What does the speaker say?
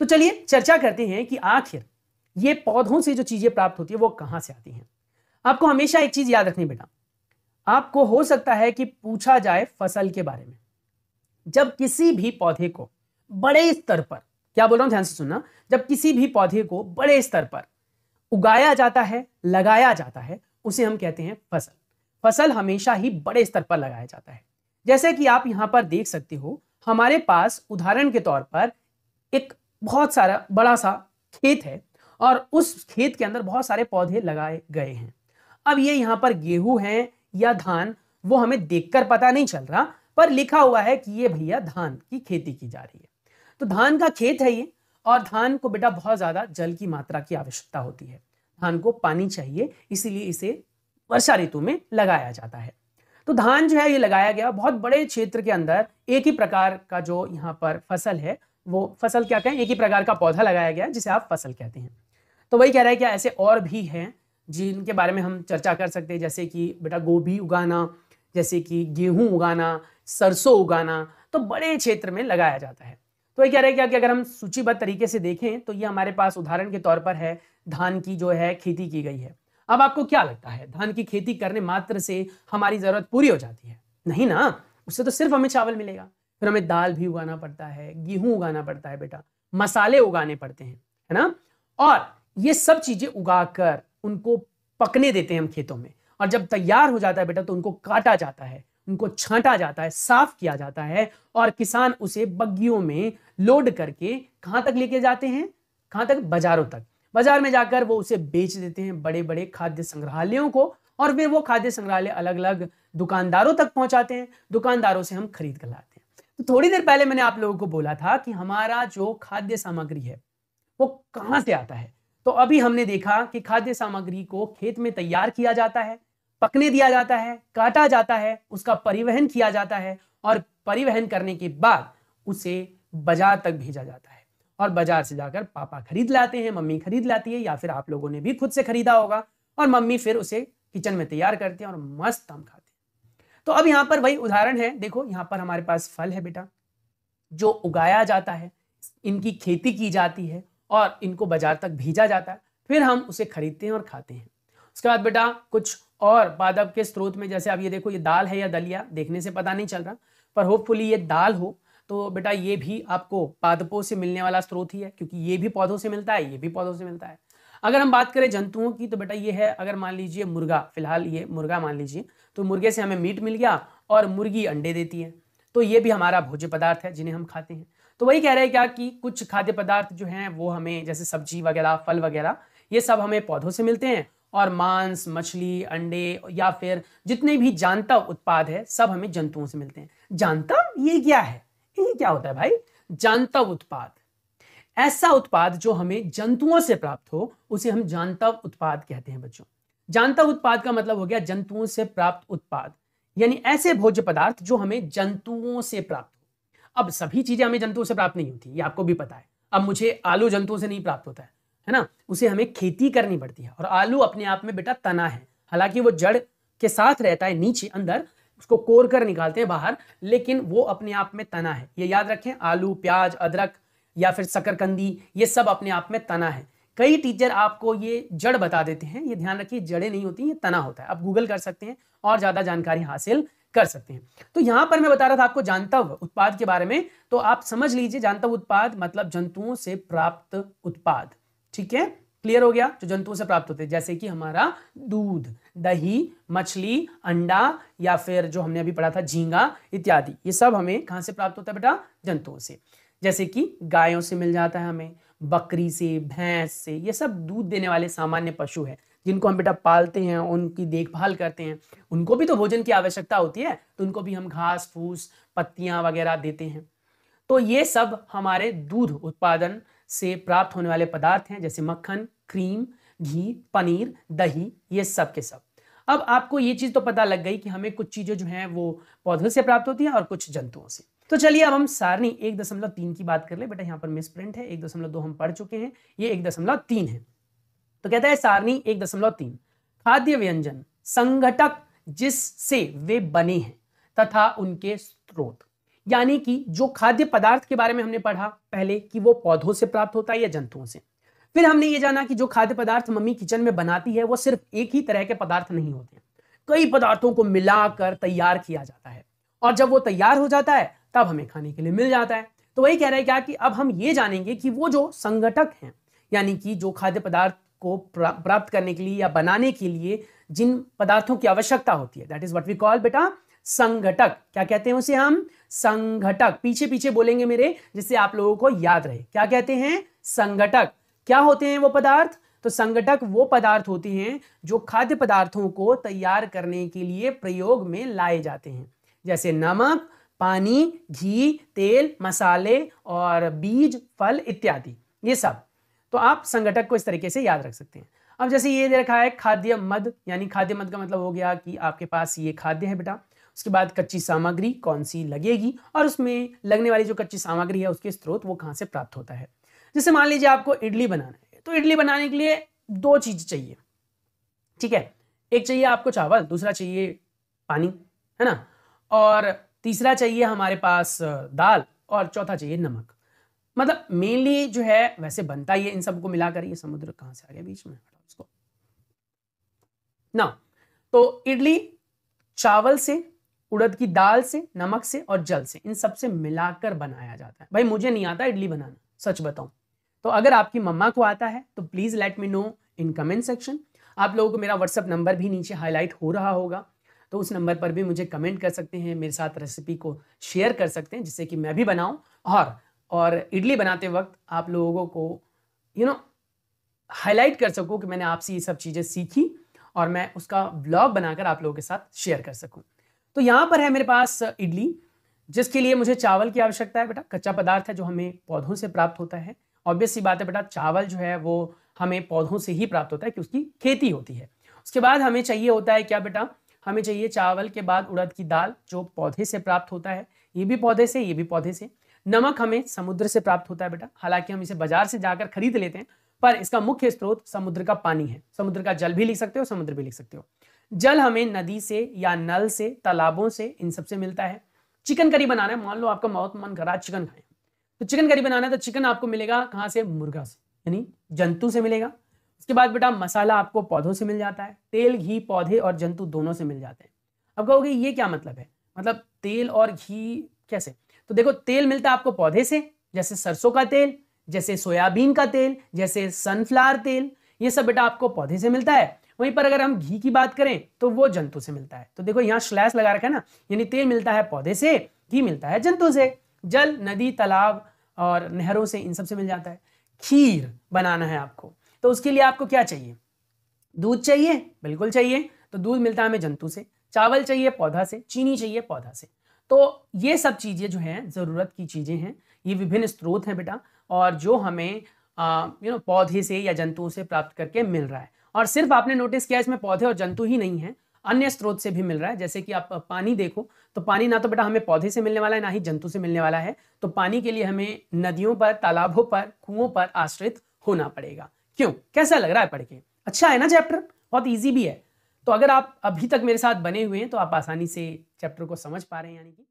तो चलिए चर्चा करते हैं कि आखिर ये पौधों से जो चीजें प्राप्त होती है वो कहां से आती हैं। आपको हमेशा एक चीज याद रखनी बेटा, आपको हो सकता है कि पूछा जाए फसल के बारे में। जब किसी भी पौधे को बड़े स्तर पर, क्या बोल रहा हूं ध्यान से सुनना, जब किसी भी पौधे को बड़े स्तर पर उगाया जाता है, लगाया जाता है, उसे हम कहते हैं फसल। फसल हमेशा ही बड़े स्तर पर लगाया जाता है। जैसे कि आप यहां पर देख सकते हो, हमारे पास उदाहरण के तौर पर एक बहुत सारा बड़ा सा खेत है और उस खेत के अंदर बहुत सारे पौधे लगाए गए हैं। अब ये यहाँ पर गेहूं है या धान, वो हमें देखकर पता नहीं चल रहा, पर लिखा हुआ है कि ये भैया धान की खेती की जा रही है। तो धान का खेत है ये, और धान को बेटा बहुत ज्यादा जल की मात्रा की आवश्यकता होती है। धान को पानी चाहिए, इसीलिए इसे वर्षा ऋतु में लगाया जाता है। तो धान जो है ये लगाया गया बहुत बड़े क्षेत्र के अंदर, एक ही प्रकार का जो यहाँ पर फसल है, वो फसल क्या कहें, एक ही प्रकार का पौधा लगाया गया जिसे आप फसल कहते हैं। तो वही कह रहा है कि ऐसे और भी हैं जिनके बारे में हम चर्चा कर सकते हैं, जैसे कि बेटा गोभी उगाना, जैसे कि गेहूं उगाना, सरसों उगाना, तो बड़े क्षेत्र में लगाया जाता है। तो ये कह रहे हैं कि अगर हम सूचीबद्ध तरीके से देखें तो ये हमारे पास उदाहरण के तौर पर है, धान की जो है खेती की गई है। अब आपको क्या लगता है, धान की खेती करने मात्र से हमारी जरूरत पूरी हो जाती है? नहीं ना, उससे तो सिर्फ हमें चावल मिलेगा, फिर हमें दाल भी उगाना पड़ता है, गेहूं उगाना पड़ता है बेटा, मसाले उगाने पड़ते हैं, है ना। और ये सब चीजें उगाकर उनको पकने देते हैं हम खेतों में, और जब तैयार हो जाता है बेटा तो उनको काटा जाता है, उनको छांटा जाता है, साफ किया जाता है, और किसान उसे बग्गियों में लोड करके कहां तक लेके जाते हैं, कहां तक, बाजारों तक। बाजार में जाकर वो उसे बेच देते हैं बड़े बड़े खाद्य संग्रहालयों को, और फिर वो खाद्य संग्रहालय अलग अलग दुकानदारों तक पहुंचाते हैं, दुकानदारों से हम खरीद कर लाते हैं। तो थोड़ी देर पहले मैंने आप लोगों को बोला था कि हमारा जो खाद्य सामग्री है वो कहां से आता है। तो अभी हमने देखा कि खाद्य सामग्री को खेत में तैयार किया जाता है, पकने दिया जाता है, काटा जाता है, उसका परिवहन किया जाता है, और परिवहन करने के बाद उसे बाजार तक भेजा जाता है, और बाजार से जाकर पापा खरीद लाते हैं, मम्मी खरीद लाती है, या फिर आप लोगों ने भी खुद से खरीदा होगा, और मम्मी फिर उसे किचन में तैयार करते हैं और मस्त हम खाते हैं। तो अब यहाँ पर वही उदाहरण है, देखो यहाँ पर हमारे पास फल है बेटा, जो उगाया जाता है, इनकी खेती की जाती है और इनको बाजार तक भेजा जाता है, फिर हम उसे खरीदते हैं और खाते हैं। उसके बाद बेटा कुछ और पादप के स्रोत में, जैसे आप ये देखो, ये दाल है या दलिया, देखने से पता नहीं चल रहा, पर होपफुली ये दाल हो, तो बेटा ये भी आपको पादपों से मिलने वाला स्रोत ही है, क्योंकि ये भी पौधों से मिलता है, ये भी पौधों से मिलता है। अगर हम बात करें जंतुओं की, तो बेटा ये है, अगर मान लीजिए मुर्गा, फिलहाल ये मुर्गा मान लीजिए, तो मुर्गे से हमें मीट मिल गया और मुर्गी अंडे देती है, तो ये भी हमारा भोज्य पदार्थ है जिन्हें हम खाते हैं। तो वही कह रहे हैं क्या कि कुछ खाद्य पदार्थ जो हैं वो हमें, जैसे सब्जी वगैरह, फल वगैरह, ये सब हमें पौधों से मिलते हैं, और मांस, मछली, अंडे या फिर जितने भी जानता उत्पाद है सब हमें जंतुओं से मिलते हैं। जानता, ये क्या है, ये क्या होता है भाई? जानता उत्पाद, ऐसा उत्पाद जो हमें जंतुओं से प्राप्त हो उसे हम जानता उत्पाद कहते हैं बच्चों। जानता उत्पाद का मतलब हो गया जंतुओं से प्राप्त उत्पाद, यानी ऐसे भोज्य पदार्थ जो हमें जंतुओं से प्राप्त हो। अब सभी चीजें हमें जंतुओं से प्राप्त नहीं होती, ये आपको भी पता है। अब मुझे आलू जंतुओं से नहीं प्राप्त होता है ना, उसे हमें खेती करनी पड़ती है। और आलू अपने आप में बेटा तना है, हालांकि वो जड़ के साथ रहता है नीचे अंदर, उसको कोर कर निकालते हैं बाहर, लेकिन वो अपने आप में तना है। ये याद रखें, आलू, प्याज, अदरक या फिर शकरकंदी, ये सब अपने आप में तना है। कई टीचर आपको ये जड़ बता देते हैं, ये ध्यान रखिए, जड़ें नहीं होती, ये तना होता है। आप गूगल कर सकते हैं और ज्यादा जानकारी हासिल कर सकते हैं। तो यहां पर मैं बता रहा था आपको जानतव उत्पाद के बारे में, तो आप समझ लीजिए जानतव उत्पाद मतलब जंतुओं से प्राप्त उत्पाद। ठीक है, क्लियर हो गया? जो जंतुओं से प्राप्त होते हैं, जैसे कि हमारा दूध, दही, मछली, अंडा, या फिर जो हमने अभी पढ़ा था झींगा इत्यादि, ये सब हमें कहां से प्राप्त होता है बेटा? जंतुओं से। जैसे कि गायों से मिल जाता है हमें, बकरी से, भैंस से, ये सब दूध देने वाले सामान्य पशु हैं जिनको हम बेटा पालते हैं, उनकी देखभाल करते हैं। उनको भी तो भोजन की आवश्यकता होती है, तो उनको भी हम घास फूस, पत्तियां वगैरह देते हैं। तो ये सब हमारे दूध उत्पादन से प्राप्त होने वाले पदार्थ हैं, जैसे मक्खन, क्रीम, घी, पनीर, दही, ये सब के सब। अब आपको ये चीज तो पता लग गई कि हमें कुछ चीजें जो हैं वो पौधों से प्राप्त होती हैं और कुछ जंतुओं से। तो चलिए अब हम सारणी 1.3 की बात कर ले। बेटा यहाँ पर मिस प्रिंट है, 1.2 हम पढ़ चुके हैं, ये 1.3 है। तो कहता है सारणी 1.3, खाद्य व्यंजन संघटक जिससे वे बने हैं तथा उनके स्रोत, यानी कि जो खाद्य पदार्थ के बारे में हमने पढ़ा पहले कि वो पौधों से प्राप्त होता है या जंतुओं से। फिर हमने ये जाना कि जो खाद्य पदार्थ मम्मी किचन में बनाती है वो सिर्फ एक ही तरह के पदार्थ नहीं होते हैं, कई पदार्थों को मिलाकर तैयार किया जाता है, और जब वो तैयार हो जाता है तब हमें खाने के लिए मिल जाता है। तो वही कह रहे हैं क्या कि अब हम ये जानेंगे कि वो जो संघटक हैं, यानी कि जो खाद्य पदार्थ को प्राप्त करने के लिए या बनाने के लिए जिन पदार्थों की आवश्यकता होती है, that is what we call beta संघटक। क्या कहते हैं उसे हम? संघटक। पीछे पीछे बोलेंगे मेरे, जिससे आप लोगों को याद रहे। क्या कहते हैं? संघटक। क्या होते हैं वो पदार्थ? तो संघटक वो पदार्थ होते हैं जो खाद्य पदार्थों को तैयार करने के लिए प्रयोग में लाए जाते हैं, जैसे नमक, पानी, घी, तेल, मसाले और बीज, फल इत्यादि, ये सब। तो आप संघटक को इस तरीके से याद रख सकते हैं। अब जैसे ये दे रखा है खाद्य मद, यानी खाद्य मद का मतलब हो गया कि आपके पास ये खाद्य है बेटा, उसके बाद कच्ची सामग्री कौन सी लगेगी और उसमें लगने वाली जो कच्ची सामग्री है उसके स्रोत वो कहाँ से प्राप्त होता है। जैसे मान लीजिए आपको इडली बनाना है, तो इडली बनाने के लिए दो चीज चाहिए, ठीक है। एक चाहिए आपको चावल, दूसरा चाहिए पानी, है ना, और तीसरा चाहिए हमारे पास दाल, और चौथा चाहिए नमक। मतलब मेनली जो है वैसे बनता ही है इन सबको मिलाकर। ये समुद्र कहां से आ गया बीच में, इसको ना। तो इडली चावल से, उड़द की दाल से, नमक से और जल से, इन सब से मिलाकर बनाया जाता है। भाई मुझे नहीं आता इडली बनाना, सच बताऊं तो। अगर आपकी मम्मा को आता है तो please let me know in comment section. आप लोगों को मेरा व्हाट्सएप नंबर भी नीचे हाईलाइट हो रहा होगा, तो उस नंबर पर भी मुझे कमेंट कर सकते हैं, मेरे साथ रेसिपी को शेयर कर सकते हैं, जिससे कि मैं भी बनाऊं और इडली बनाते वक्त आप लोगों को हाईलाइट कर सकूं कि मैंने आपसे ये सब चीज़ें सीखी और मैं उसका व्लॉग बनाकर आप लोगों के साथ शेयर कर सकूं। तो यहाँ पर है मेरे पास इडली, जिसके लिए मुझे चावल की आवश्यकता है बेटा। कच्चा पदार्थ है जो हमें पौधों से प्राप्त होता है। ऑब्वियस सी बात है बेटा, चावल जो है वो हमें पौधों से ही प्राप्त होता है कि उसकी खेती होती है। उसके बाद हमें चाहिए होता है क्या बेटा? हमें चाहिए चावल के बाद उड़द की दाल, जो पौधे से प्राप्त होता है। ये भी पौधे से, ये भी पौधे से। नमक हमें समुद्र से प्राप्त होता है बेटा, हालांकि हम इसे बाजार से जाकर खरीद लेते हैं, पर इसका मुख्य स्रोत समुद्र का पानी है। समुद्र का जल भी लिख सकते हो, समुद्र भी लिख सकते हो। जल हमें नदी से या नल से, तालाबों से, इन सबसे मिलता है। चिकन करी बनाना है, मान लो आपका बहुत मन कर रहा है चिकन खाएं, तो चिकन करी बनाना है, तो चिकन आपको मिलेगा कहाँ से? मुर्गा से, यानी जंतु से मिलेगा। उसके बाद बेटा मसाला आपको पौधों से मिल जाता है। तेल, घी पौधे और जंतु दोनों से मिल जाते हैं। अब कहोगे ये क्या मतलब है? मतलब तेल और घी कैसे? तो देखो, तेल मिलता है आपको पौधे से, जैसे सरसों का तेल, जैसे सोयाबीन का तेल, जैसे सनफ्लावर तेल, ये सब बेटा आपको पौधे से मिलता है। वहीं पर अगर हम घी की बात करें तो वो जंतु से मिलता है। तो देखो यहाँ स्लैश लगा रखा है ना, यानी तेल मिलता है पौधे से, घी मिलता है जंतु से। जल नदी, तालाब और नहरों से, इन सब से मिल जाता है। खीर बनाना है आपको, तो उसके लिए आपको क्या चाहिए? दूध चाहिए, बिल्कुल चाहिए। तो दूध मिलता है हमें जंतु से। चावल चाहिए पौधा से, चीनी चाहिए पौधा से। तो ये सब चीजें जो हैं जरूरत की चीजें हैं, ये विभिन्न स्रोत हैं बेटा, और जो हमें पौधे से या जंतुओं से प्राप्त करके मिल रहा है। और सिर्फ आपने नोटिस किया इसमें पौधे और जंतु ही नहीं है, अन्य स्रोत से भी मिल रहा है। जैसे कि आप पानी देखो, तो पानी ना तो बेटा हमें पौधे से मिलने वाला है, ना ही जंतु से मिलने वाला है। तो पानी के लिए हमें नदियों पर, तालाबों पर, कुओं पर आश्रित होना पड़ेगा। क्यों? कैसा लग रहा है पढ़ के? अच्छा है ना चैप्टर? बहुत ईजी भी है। तो अगर आप अभी तक मेरे साथ बने हुए हैं तो आप आसानी से चैप्टर को समझ पा रहे हैं, यानी कि